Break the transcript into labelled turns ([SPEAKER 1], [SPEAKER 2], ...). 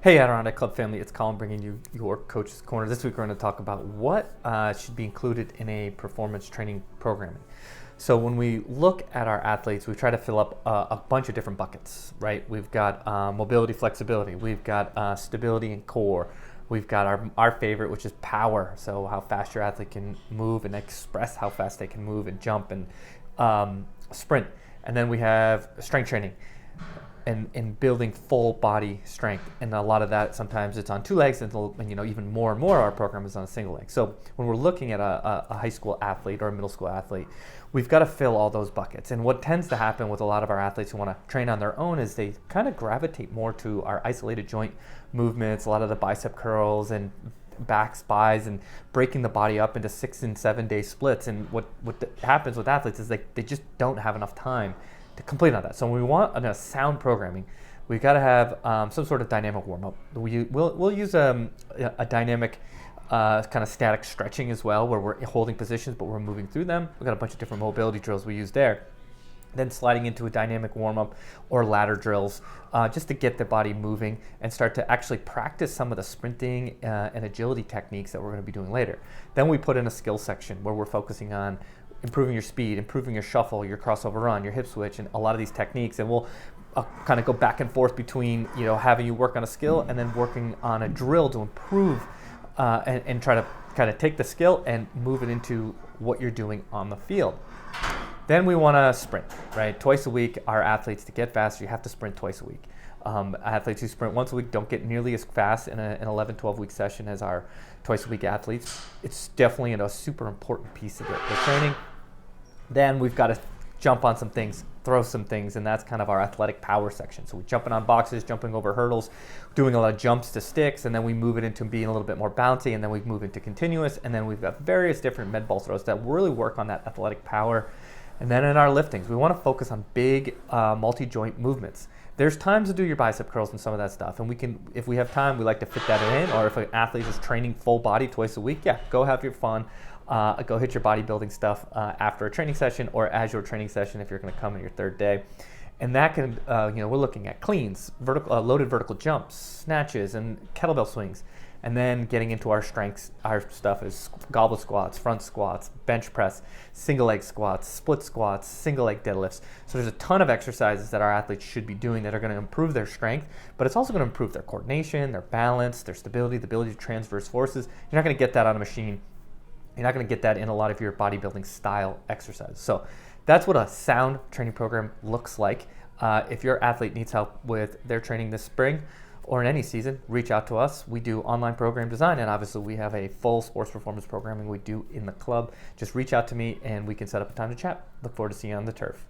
[SPEAKER 1] Hey Adirondack Club family, it's Colin bringing you your Coach's Corner. This week we're going to talk about what should be included in a performance training programming. So when we look at our athletes, we try to fill up a bunch of different buckets, right? We've got mobility, flexibility. We've got stability and core. We've got our favorite, which is power. So how fast your athlete can move and express how fast they can move and jump and sprint. And then we have strength training. And building full body strength, and a lot of that sometimes it's on two legs, and even more and more our program is on a single leg. So when we're looking at a high school athlete or a middle school athlete, we've got to fill all those buckets. And what tends to happen with a lot of our athletes who want to train on their own is they kind of gravitate more to our isolated joint movements, a lot of the bicep curls and back spies, and breaking the body up into 6 and 7 day splits. And what happens with athletes is they just don't have enough time to complete on that. So when we want a sound programming, we've got to have some sort of dynamic warm-up. We'll use a dynamic kind of static stretching as well, where we're holding positions but we're moving through them. We've got a bunch of different mobility drills we use there. Then sliding into a dynamic warm-up or ladder drills just to get the body moving and start to actually practice some of the sprinting and agility techniques that we're going to be doing later. Then we put in a skill section where we're focusing on improving your speed, improving your shuffle, your crossover run, your hip switch, and a lot of these techniques. And we'll kind of go back and forth between having you work on a skill and then working on a drill to improve and try to kind of take the skill and move it into what you're doing on the field. Then we want to sprint, right? Twice a week, our athletes, to get faster, you have to sprint twice a week. Athletes who sprint once a week don't get nearly as fast in an 11, 12-week session as our twice-a-week athletes. It's definitely a super important piece of the training. Then we've got to jump on some things, throw some things, and that's kind of our athletic power section. So we're jumping on boxes, jumping over hurdles, doing a lot of jumps to sticks, and then we move it into being a little bit more bouncy, and then we move into continuous, and then we've got various different med ball throws that really work on that athletic power. And then in our liftings, we want to focus on big multi-joint movements. There's times to do your bicep curls and some of that stuff, and we can, if we have time, we like to fit that in. Or if an athlete is training full body twice a week, yeah, go have your fun. Go hit your bodybuilding stuff after a training session or as your training session if you're going to come in your third day. And that can, we're looking at cleans, loaded vertical jumps, snatches, and kettlebell swings. And then getting into our strengths, our stuff is goblet squats, front squats, bench press, single leg squats, split squats, single leg deadlifts. So there's a ton of exercises that our athletes should be doing that are going to improve their strength, but it's also going to improve their coordination, their balance, their stability, the ability to transverse forces. You're not going to get that on a machine. You're not going to get that in a lot of your bodybuilding style exercises. So that's what a sound training program looks like. If your athlete needs help with their training this spring, or in any season, reach out to us. We do online program design, and obviously we have a full sports performance programming we do in the club. Just reach out to me and we can set up a time to chat. Look forward to seeing you on the turf.